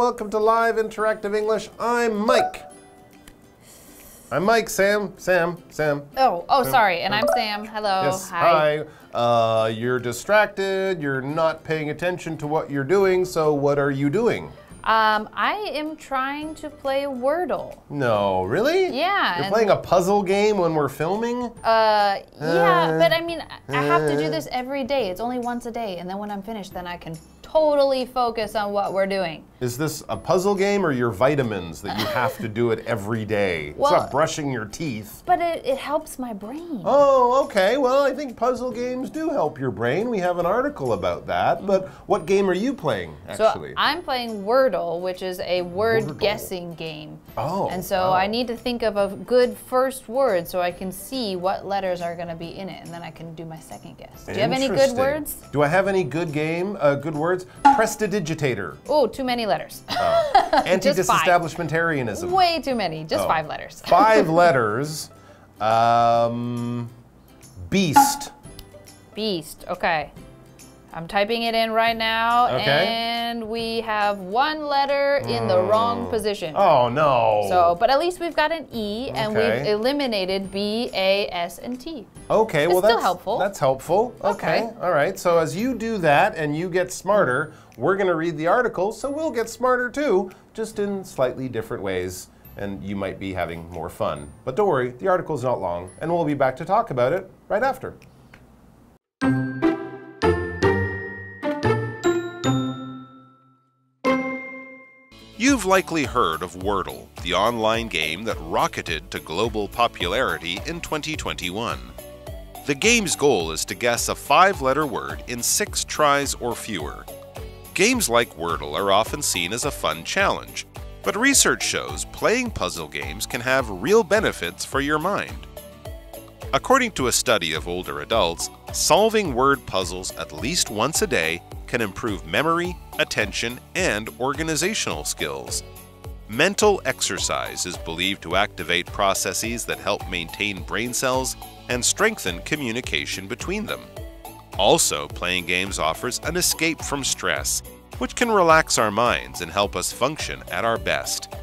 welcome to Live Interactive English. I'm Mike. I'm Mike, Sam. Oh, sorry, and I'm Sam. Hello. Yes, hi. You're distracted, you're not paying attention to what you're doing, so what are you doing? I am trying to play Wordle. No, really? Yeah. You're playing a puzzle game when we're filming? Yeah, but I mean, I have to do this every day. It's only once a day, and then when I'm finished, then I can totally focus on what we're doing. Is this a puzzle game or your vitamins that you have to do it every day? Well, it's not brushing your teeth. But it helps my brain. Oh, okay. Well, I think puzzle games do help your brain. We have an article about that. But what game are you playing, actually? So I'm playing Wordle, which is a word guessing game. Oh. And so I need to think of a good first word so I can see what letters are going to be in it, and then I can do my second guess. Do you have any good words? Do I have any good words? Prestidigitator. Oh, too many letters. Anti-disestablishmentarianism. Way too many. Just 5 letters. 5 letters. Beast. Beast. Okay. I'm typing it in right now, and we have 1 letter in the wrong position. Oh no! So, but at least we've got an E, and we've eliminated B, A, S, and T. Okay, well still helpful. That's helpful. Okay, all right. So as you do that and you get smarter, we're going to read the article, so we'll get smarter too, just in slightly different ways, and you might be having more fun. But don't worry, the article's not long, and we'll be back to talk about it right after. You've likely heard of Wordle, the online game that rocketed to global popularity in 2021. The game's goal is to guess a 5-letter word in 6 tries or fewer. Games like Wordle are often seen as a fun challenge, but research shows playing puzzle games can have real benefits for your mind. According to a study of older adults, solving word puzzles at least once a day can improve memory, attention, and organizational skills. Mental exercise is believed to activate processes that help maintain brain cells and strengthen communication between them. Also, playing games offers an escape from stress, which can relax our minds and help us function at our best.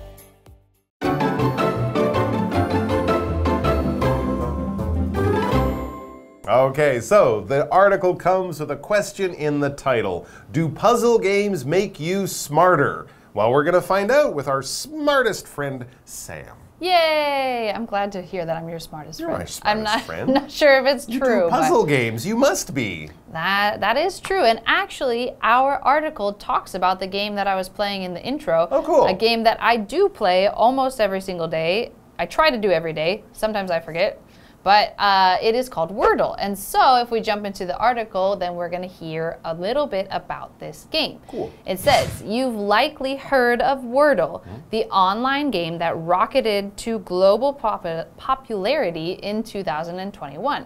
Okay, so the article comes with a question in the title. Do puzzle games make you smarter? Well, we're going to find out with our smartest friend, Sam. Yay! I'm glad to hear that I'm your smartest friend. You're my smartest friend. I'm not sure if it's you true. Do puzzle games, you must be. That is true. And actually, our article talks about the game that I was playing in the intro. Oh, cool. A game that I do play almost every single day. I try to do every day. Sometimes I forget. But it is called Wordle. And so if we jump into the article, then we're going to hear a little bit about this game. Cool. It says, you've likely heard of Wordle, the online game that rocketed to global popularity in 2021.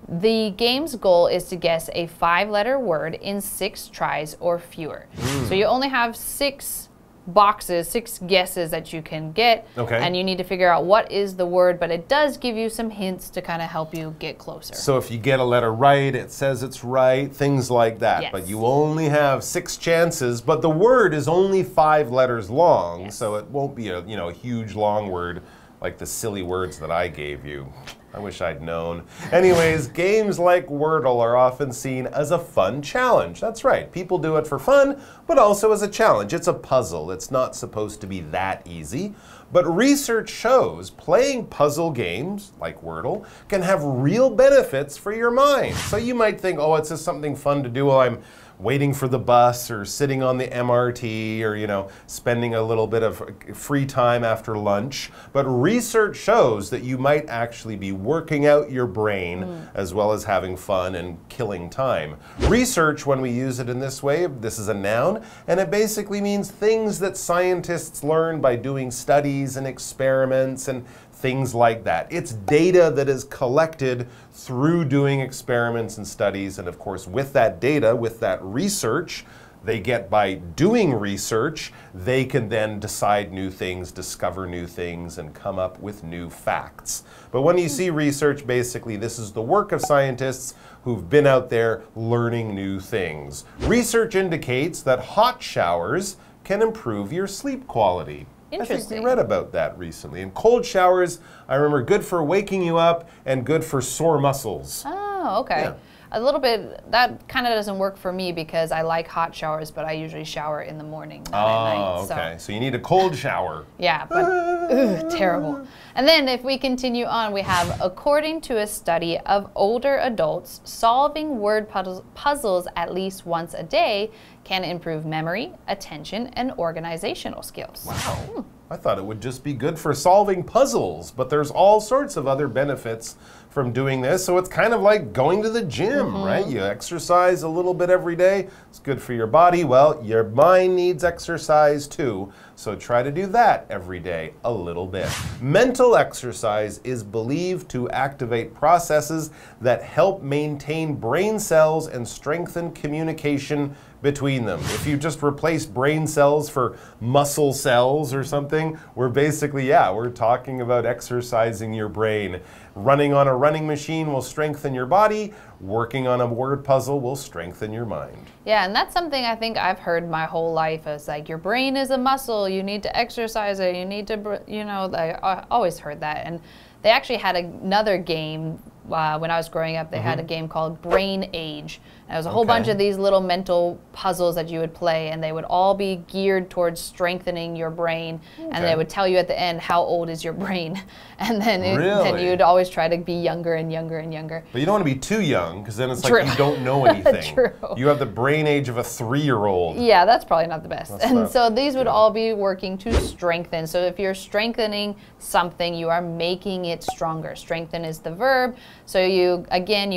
The game's goal is to guess a 5-letter word in 6 tries or fewer. So you only have 6 boxes, 6 guesses that you can get, and you need to figure out what is the word, but it does give you some hints to kind of help you get closer. So if you get a letter right, it says it's right, things like that. Yes. But you only have 6 chances, but the word is only 5 letters long, so it won't be a huge long word like the silly words that I gave you. I wish I'd known. Anyways, games like Wordle are often seen as a fun challenge. That's right, people do it for fun, but also as a challenge. It's a puzzle. It's not supposed to be that easy. But research shows playing puzzle games, like Wordle, can have real benefits for your mind. So you might think, oh, it's just something fun to do while I'm waiting for the bus or sitting on the MRT or, spending a little bit of free time after lunch. But research shows that you might actually be working out your brain as well as having fun and killing time. Research, when we use it in this way, this is a noun, and it basically means things that scientists learn by doing studies and experiments and things like that. It's data that is collected through doing experiments and studies, and of course with that data, with that research they get by doing research, they can then decide new things, discover new things, and come up with new facts. But when you see research, basically this is the work of scientists who've been out there learning new things. Research indicates that hot showers can improve your sleep quality. Interesting. I think we read about that recently. And cold showers, I remember, good for waking you up and good for sore muscles. Oh, okay. Yeah. A little bit, that kind of doesn't work for me because I like hot showers, but I usually shower in the morning, not at night. Okay. So you need a cold shower. Yeah, but terrible. And then if we continue on, we have, according to a study of older adults, solving word puzzles at least once a day can improve memory, attention, and organizational skills. Wow. I thought it would just be good for solving puzzles, but there's all sorts of other benefits from doing this. So it's kind of like going to the gym, right? You exercise a little bit every day. It's good for your body. Well, your mind needs exercise too. So try to do that every day a little bit. Mental exercise is believed to activate processes that help maintain brain cells and strengthen communication between them. If you just replace brain cells for muscle cells or something, we're basically, we're talking about exercising your brain. Running on a running machine will strengthen your body. Working on a word puzzle will strengthen your mind. Yeah, and that's something I think I've heard my whole life is like your brain is a muscle, you need to exercise it, you need to, I always heard that. And they actually had another game when I was growing up. They had a game called Brain Age. And it was a whole bunch of these little mental puzzles that you would play, and they would all be geared towards strengthening your brain. And they would tell you at the end how old is your brain, and then then you'd always try to be younger and younger and younger. But you don't want to be too young, because then it's like you don't know anything. True. You have the brain age of a 3-year-old. Yeah, that's probably not the best. So these would all be working to strengthen. So if you're strengthening something, you are making it stronger. Strengthen is the verb. So you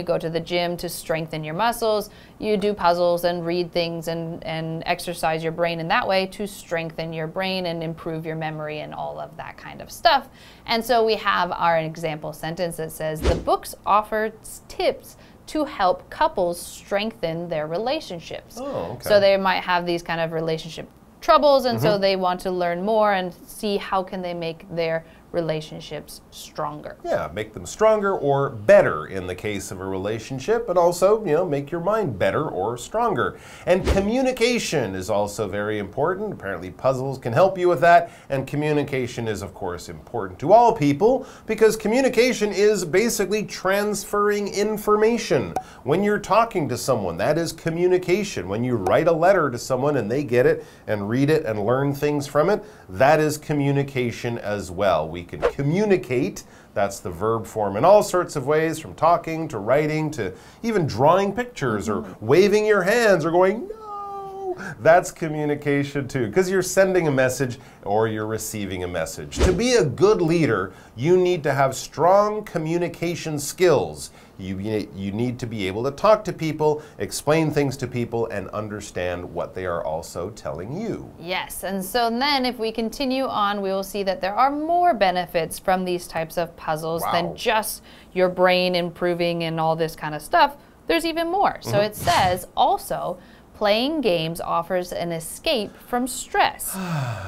go to the gym to strengthen your muscles. You do puzzles and read things and exercise your brain in that way to strengthen your brain and improve your memory and all of that kind of stuff. And so we have our example sentence that says, the books offer tips to help couples strengthen their relationships. Oh, okay. So they might have these kind of relationship troubles, and so they want to learn more and see how can they make their relationships stronger. Yeah, make them stronger or better in the case of a relationship, but also, make your mind better or stronger. And communication is also very important. Apparently puzzles can help you with that, and communication is of course important to all people because communication is basically transferring information. When you're talking to someone, that is communication. When you write a letter to someone and they get it and read it and learn things from it, that is communication as well. We can communicate, that's the verb form, in all sorts of ways, from talking to writing to even drawing pictures or waving your hands or going, no. That's communication too, because you're sending a message or you're receiving a message. To be a good leader, you need to have strong communication skills. You need to be able to talk to people, explain things to people, and understand what they are also telling you. Yes, and so then if we continue on, we will see that there are more benefits from these types of puzzles than just your brain improving and all this kind of stuff. There's even more. So it says also, playing games offers an escape from stress,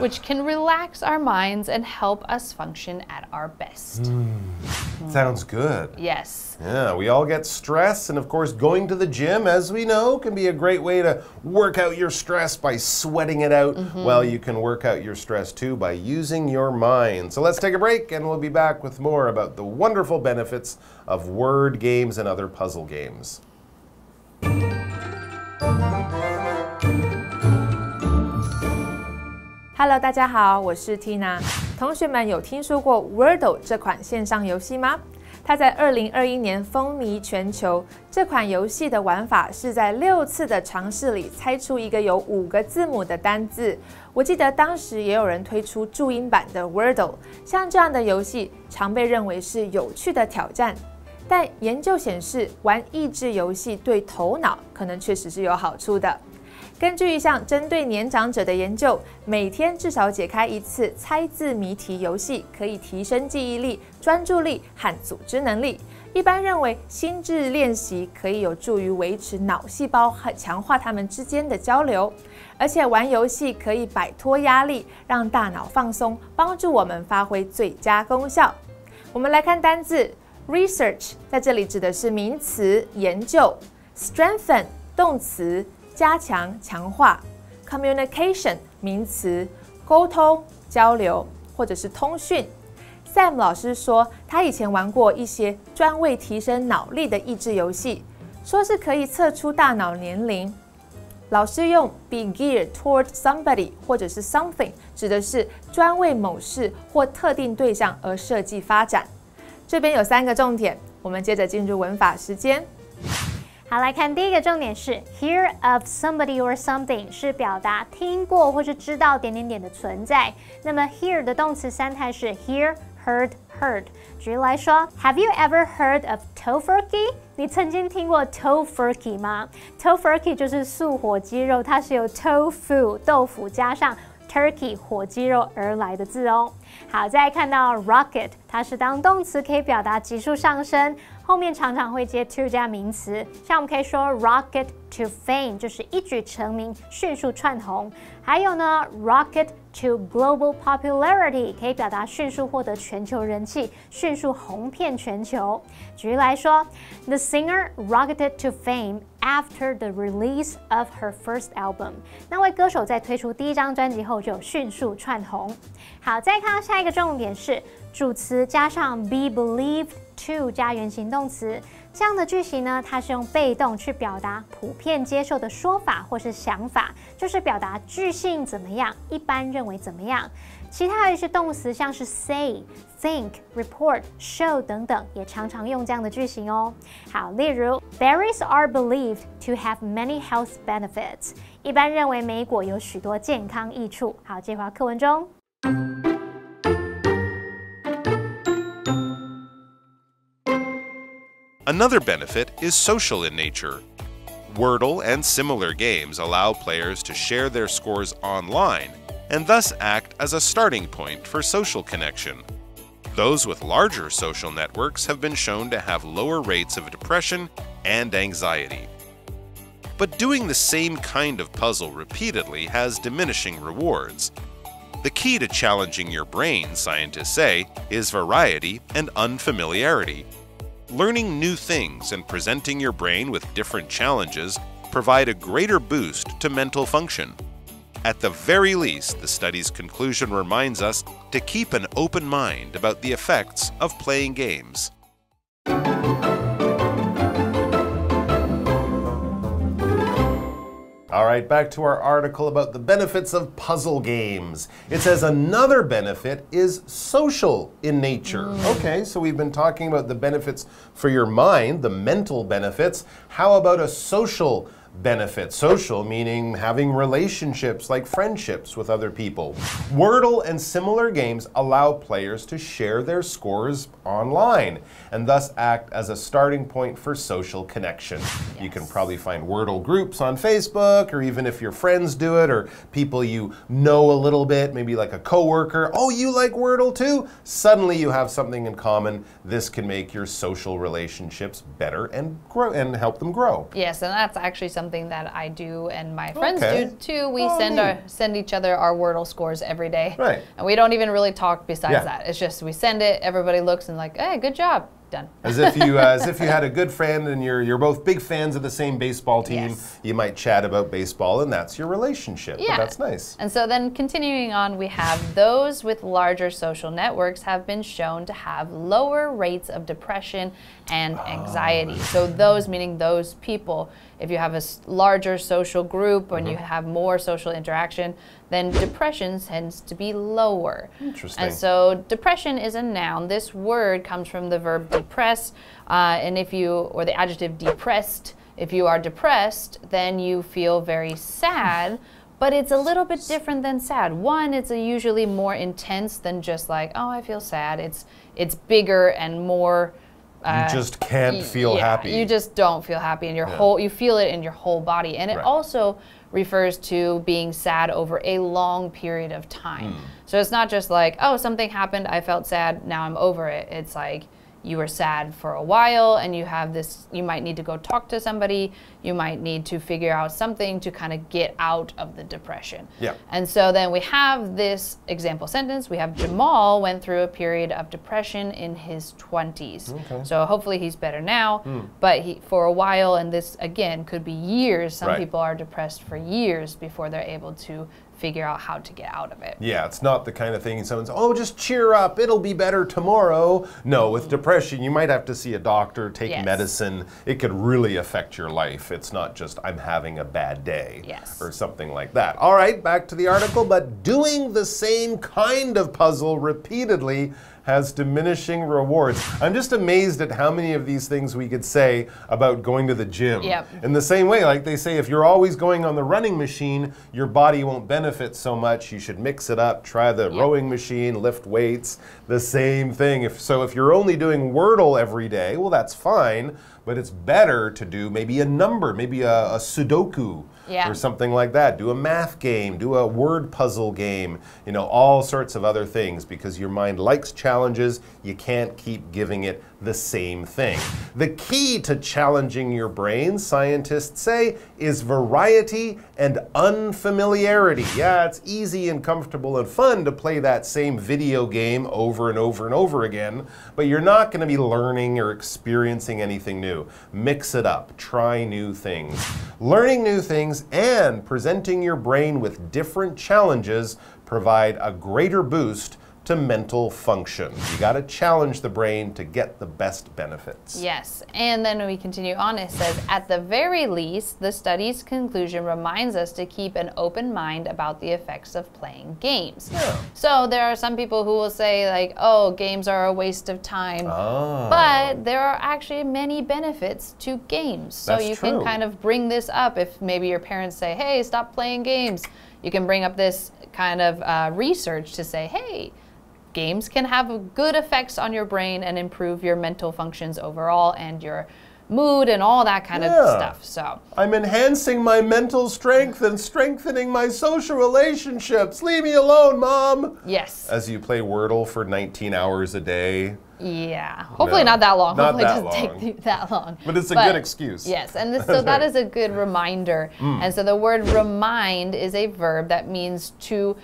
which can relax our minds and help us function at our best. Sounds good. Yes. Yeah, we all get stress, and of course going to the gym, as we know, can be a great way to work out your stress by sweating it out. Well, you can work out your stress too by using your mind. So let's take a break, and we'll be back with more about the wonderful benefits of word games and other puzzle games. Hello， 大家好，我是 Tina。同学们有听说过 Wordle 这款线上游戏吗？它在2021年风靡全球。这款游戏的玩法是在6次的尝试里猜出一个有5个字母的单字。我记得当时也有人推出注音版的 Wordle， 像这样的游戏常被认为是有趣的挑战。但研究显示，玩益智游戏对头脑可能确实是有好处的。根据一项针对年长者的研究，每天至少解开1次猜字谜题游戏，可以提升记忆力、专注力和组织能力。一般认为，心智练习可以有助于维持脑细胞和强化它们之间的交流。而且玩游戏可以摆脱压力，让大脑放松，帮助我们发挥最佳功效。我们来看单字 research， 在这里指的是名词研究 ，strengthen 动词。加强、强化 ，communication 名词，沟通、交流或者是通讯。Sam 老师说，他以前玩过一些专为提升脑力的益智游戏，说是可以测出大脑年龄。老师用 be geared toward somebody 或者是 something， 指的是专为某事或特定对象而设计发展。这边有3个重点，我们接着进入文法时间。好，来看第一个重点是 hear of somebody or something， 是表达听过或是知道点点点的存在。那么 hear 的动词3态是 hear、heard、heard。举例来说 ，Have you ever heard of tofurkey？ 你曾经听过 tofurkey 吗 ？tofurkey 就是素火鸡肉，它是由 tofu 豆腐加上 turkey 火鸡肉而来的字哦。好，再来看到 rocket， 它是当动词可以表达急速上升，后面常常会接 to 加名词，像我们可以说 rocket to fame， 就是一举成名，迅速窜红。还有呢 rocket to global popularity， 可以表达迅速获得全球人气，迅速红遍全球。举例来说 ，The singer rocketed to fame after the release of her first album。那位歌手在推出第1张专辑后就迅速窜红。好，再看到下一个重点是主词加上 be believed to 加原形动词。这样的句型呢，它是用被动去表达普遍接受的说法或是想法，就是表达句性怎么样，一般认为怎么样。其他的一些动词像是 say、think、report、show 等等，也常常用这样的句型哦。好，例如 berries are believed to have many health benefits， 一般认为莓果有许多健康益处。好，接回到课文中。Another benefit is social in nature. Wordle and similar games allow players to share their scores online and thus act as a starting point for social connection. Those with larger social networks have been shown to have lower rates of depression and anxiety. But doing the same kind of puzzle repeatedly has diminishing rewards. The key to challenging your brain, scientists say, is variety and unfamiliarity. Learning new things and presenting your brain with different challenges provide a greater boost to mental function. At the very least, the study's conclusion reminds us to keep an open mind about the effects of playing games. All right, back to our article about the benefits of puzzle games. It says another benefit is social in nature. Okay, so we've been talking about the benefits for your mind, the mental benefits. How about a social benefit? Social meaning having relationships like friendships with other people. Wordle and similar games allow players to share their scores online and thus act as a starting point for social connection. Yes. You can probably find Wordle groups on Facebook, or even if your friends do it, or people you know a little bit, maybe like a coworker. Oh, you like Wordle too? Suddenly you have something in common. This can make your social relationships better and grow and help them grow. Yes, and that's actually something that I do and my friends do too. We send each other our Wordle scores every day. Right. And we don't even really talk besides that. It's just we send it, everybody looks and like, hey, good job. Done. As if you had a good friend and you're both big fans of the same baseball team. Yes. You might chat about baseball and that's your relationship. Yeah. But that's nice. And so then continuing on, we have those with larger social networks have been shown to have lower rates of depression and anxiety. So those meaning those people. If you have a larger social group and you have more social interaction, then depression tends to be lower. Interesting. And so depression is a noun. This word comes from the verb depress, and or the adjective depressed. If you are depressed, then you feel very sad, but it's a little bit different than sad. One, it's usually more intense than just like, oh, I feel sad. It's bigger and more. You just can't feel happy. You just don't feel happy in your you feel it in your whole body. And it also refers to being sad over a long period of time. So it's not just like, oh, something happened, I felt sad, now I'm over it. It's like you were sad for a while and you have this, you might need to go talk to somebody, you might need to figure out something to kind of get out of the depression. Yeah. And so then we have this example sentence. We have Jamal went through a period of depression in his 20s. Okay. So hopefully he's better now, but for a while, and this again could be years, some people are depressed for years before they're able to figure out how to get out of it. Yeah, it's not the kind of thing someone's, oh, just cheer up, it'll be better tomorrow. No, with depression, you might have to see a doctor, take medicine. It could really affect your life. It's not just, I'm having a bad day or something like that. All right, back to the article, but doing the same kind of puzzle repeatedly has diminishing rewards. I'm just amazed at how many of these things we could say about going to the gym. In the same way, like they say, if you're always going on the running machine, your body won't benefit so much. You should mix it up, try the rowing machine, lift weights, the same thing. If you're only doing Wordle every day, well, that's fine, but it's better to do maybe a number, maybe a Sudoku. Or something like that. Do a math game, do a word puzzle game, you know, all sorts of other things because your mind likes challenges. You can't keep giving it the same thing. The key to challenging your brain, scientists say, is variety and unfamiliarity. Yeah, it's easy and comfortable and fun to play that same video game over and over and over again, but you're not going to be learning or experiencing anything new. Mix it up. Try new things. Learning new things and presenting your brain with different challenges provide a greater boost to mental function. You got to challenge the brain to get the best benefits. Yes, and then we continue on. It says, at the very least, the study's conclusion reminds us to keep an open mind about the effects of playing games. So there are some people who will say like, oh, games are a waste of time, but there are actually many benefits to games. So you can kind of bring this up if maybe your parents say, hey, stop playing games. You can bring up this kind of research to say, hey, games can have good effects on your brain and improve your mental functions overall and your mood and all that kind of stuff. So I'm enhancing my mental strength and strengthening my social relationships. Leave me alone, Mom. Yes. As you play Wordle for 19 hours a day. Yeah, hopefully not that long. Not hopefully that it doesn't take that long. But it's a good excuse. Yes, and so that is a good reminder. And so the word remind is a verb that means to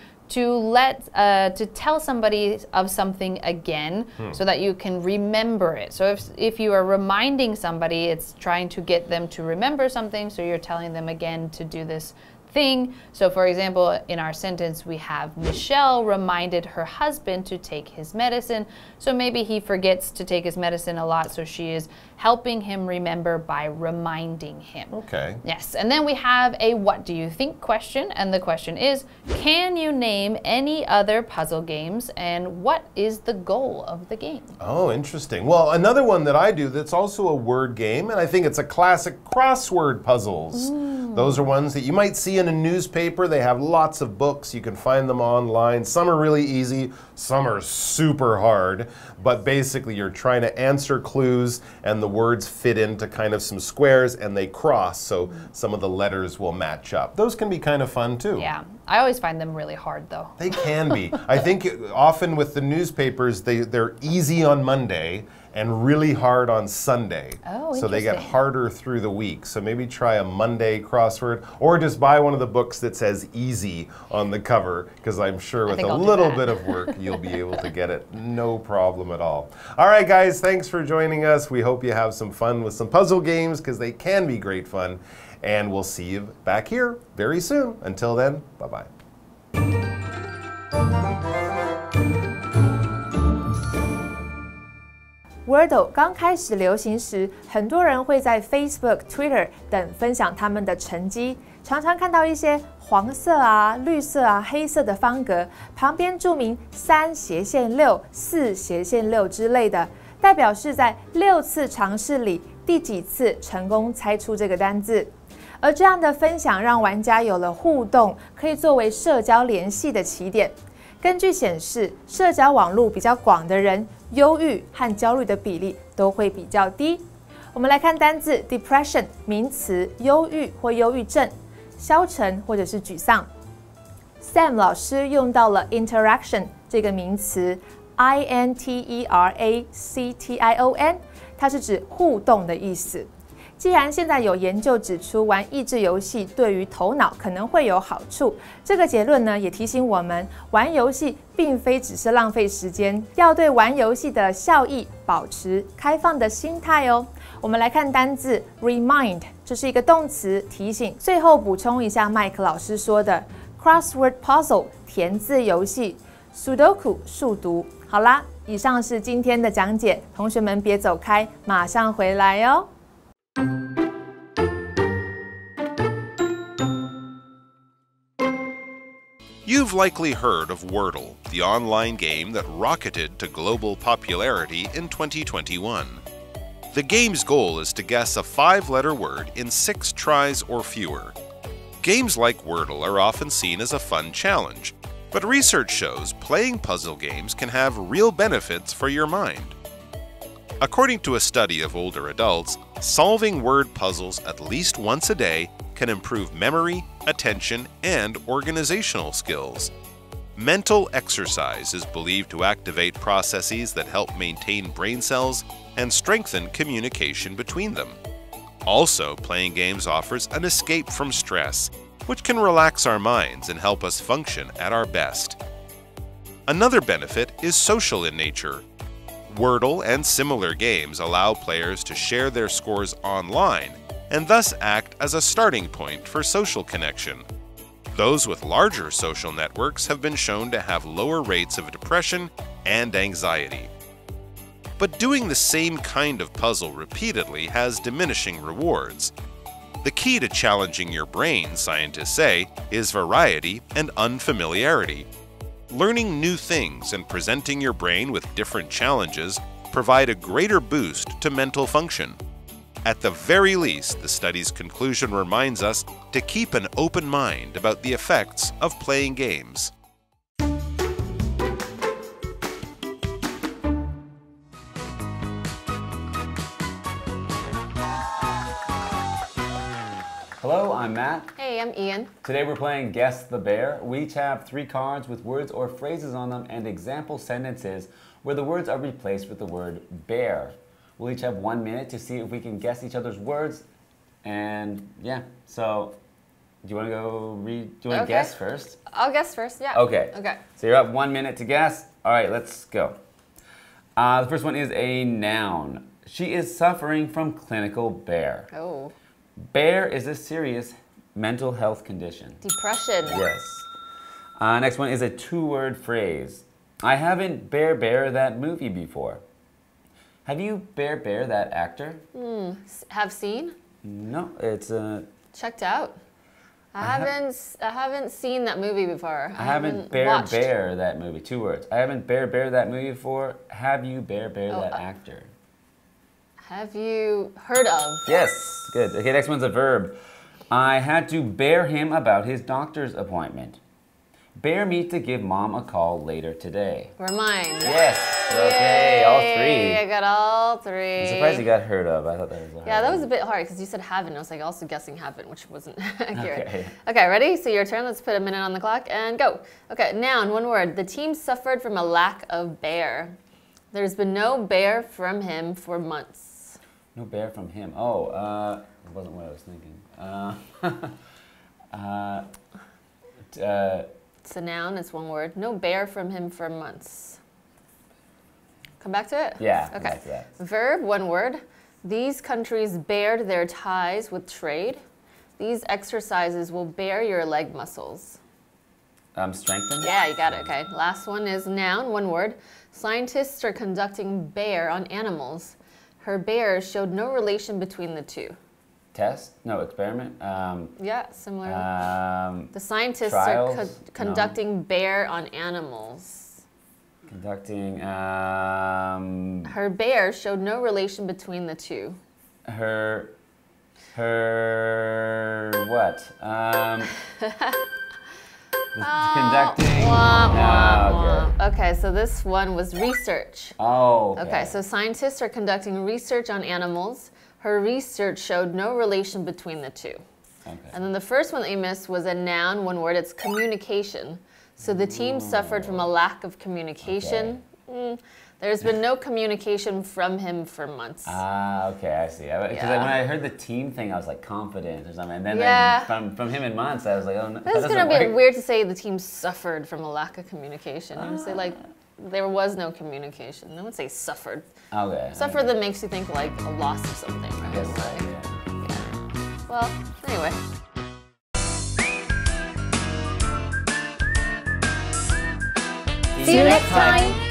tell somebody of something again so that you can remember it. So if you are reminding somebody, it's trying to get them to remember something, so you're telling them again to do this thing. So for example, in our sentence we have Michelle reminded her husband to take his medicine. So maybe he forgets to take his medicine a lot, so she is helping him remember by reminding him. Okay. Yes, and then we have a what do you think question, and the question is, can you name any other puzzle games and what is the goal of the game? Oh, interesting. Well, another one that I do that's also a word game, and I think it's a classic, crossword puzzles. Those are ones that you might see in a newspaper. They have lots of books. You can find them online. Some are really easy, some are super hard, but basically you're trying to answer clues and the words fit into kind of some squares and they cross, so some of the letters will match up. Those can be kind of fun too. Yeah, I always find them really hard though. They can be. I think often with the newspapers, they're easy on Monday and really hard on Sunday. Oh, so they get harder through the week. So maybe try a Monday crossword, or just buy one of the books that says easy on the cover, because I'm sure with a little bit of work you'll be able to get it no problem at all. All right guys, thanks for joining us. We hope you have some fun with some puzzle games, because they can be great fun. And we'll see you back here very soon. Until then, bye-bye. Wordle 刚开始流行时，很多人会在 Facebook、Twitter 等分享他们的成绩，常常看到一些黄色啊、绿色啊、黑色的方格，旁边注明3/6、4/6之类的，代表是在6次尝试里第几次成功猜出这个单字。而这样的分享让玩家有了互动，可以作为社交联系的起点。根据显示，社交网络比较广的人，忧郁和焦虑的比例都会比较低。我们来看单字 depression 名词，忧郁或忧郁症，消沉或者是沮丧。Sam 老师用到了 interaction 这个名词 ，INTERACTION， 它是指互动的意思。既然现在有研究指出玩益智游戏对于头脑可能会有好处，这个结论呢也提醒我们，玩游戏并非只是浪费时间，要对玩游戏的效益保持开放的心态哦。我们来看单字 remind， 这是一个动词，提醒。最后补充一下麦克老师说的 crossword puzzle 填字游戏 ，Sudoku 数独。好啦，以上是今天的讲解，同学们别走开，马上回来哦。You've likely heard of Wordle, the online game that rocketed to global popularity in 2021. The game's goal is to guess a 5-letter word in 6 tries or fewer. Games like Wordle are often seen as a fun challenge, but research shows playing puzzle games can have real benefits for your mind. According to a study of older adults, solving word puzzles at least once a day can improve memory, attention, and organizational skills. Mental exercise is believed to activate processes that help maintain brain cells and strengthen communication between them. Also, playing games offers an escape from stress, which can relax our minds and help us function at our best. Another benefit is social in nature. Wordle and similar games allow players to share their scores online and thus act as a starting point for social connection. Those with larger social networks have been shown to have lower rates of depression and anxiety. But doing the same kind of puzzle repeatedly has diminishing rewards. The key to challenging your brain, scientists say, is variety and unfamiliarity. Learning new things and presenting your brain with different challenges provide a greater boost to mental function. At the very least, the study's conclusion reminds us to keep an open mind about the effects of playing games. Hello, I'm Matt. Hey, I'm Ian. Today we're playing Guess the Bear. We each have 3 cards with words or phrases on them and example sentences where the words are replaced with the word bear. We'll each have 1 minute to see if we can guess each other's words. And yeah, so do you want to go read? Do you want to guess first? I'll guess first, yeah. Okay. Okay. So you're up 1 minute to guess. All right, let's go. The first one is a noun. She is suffering from clinical bear. Oh. Bear is a serious mental health condition. Depression. Yes. Next one is a 2-word phrase. I haven't bear that movie before. Have you bear that actor? Have seen? No, it's a... Checked out. I haven't seen that movie before. I haven't watched. bear that movie. 2 words. I haven't bear that movie before. Have you bear that actor? Have you heard of? Yes, good. Okay, next one's a verb. I had to bear him about his doctor's appointment. Bear me to give Mom a call later today. Remind. Yes. Okay, all 3. I got all 3. I'm surprised you got heard of. I thought that was a hard Yeah, that one. was a bit hard because you said haven't. I was like also guessing haven't, which wasn't accurate. Okay. Okay, ready? So your turn. Let's put a minute on the clock and go. Okay, noun, 1 word. The team suffered from a lack of bear. There's been no bear from him for months. No bear from him. Oh, it wasn't what I was thinking. It's a noun, it's 1 word. No bear from him for months. Come back to it? Yeah, come Okay. back to that. Verb, 1 word. These countries bared their ties with trade. These exercises will bare your leg muscles. Strengthen? Yeah, you got it. Okay. Last one is noun, 1 word. Scientists are conducting bear on animals. Her bears showed no relation between the 2. Test? No, experiment? Yeah, similar. The scientists trials? are conducting bear on animals. Conducting, Her bear showed no relation between the 2. her what? Conducting. Okay, so this one was research. Oh. Okay, so scientists are conducting research on animals. Her research showed no relation between the 2. Okay. And then the first one that you missed was a noun, 1 word. It's communication. So the team suffered from a lack of communication. Okay. There's been no communication from him for months. Okay, I see. Because when I heard the team thing, I was like confident or something. And then from him in months, I was like, oh no, That's going to be weird to say the team suffered from a lack of communication. You would say like there was no communication. I would say suffered. Okay. Suffered that makes you think like a loss of something, right? I guess so, Like, yeah. Well, anyway. See you next time.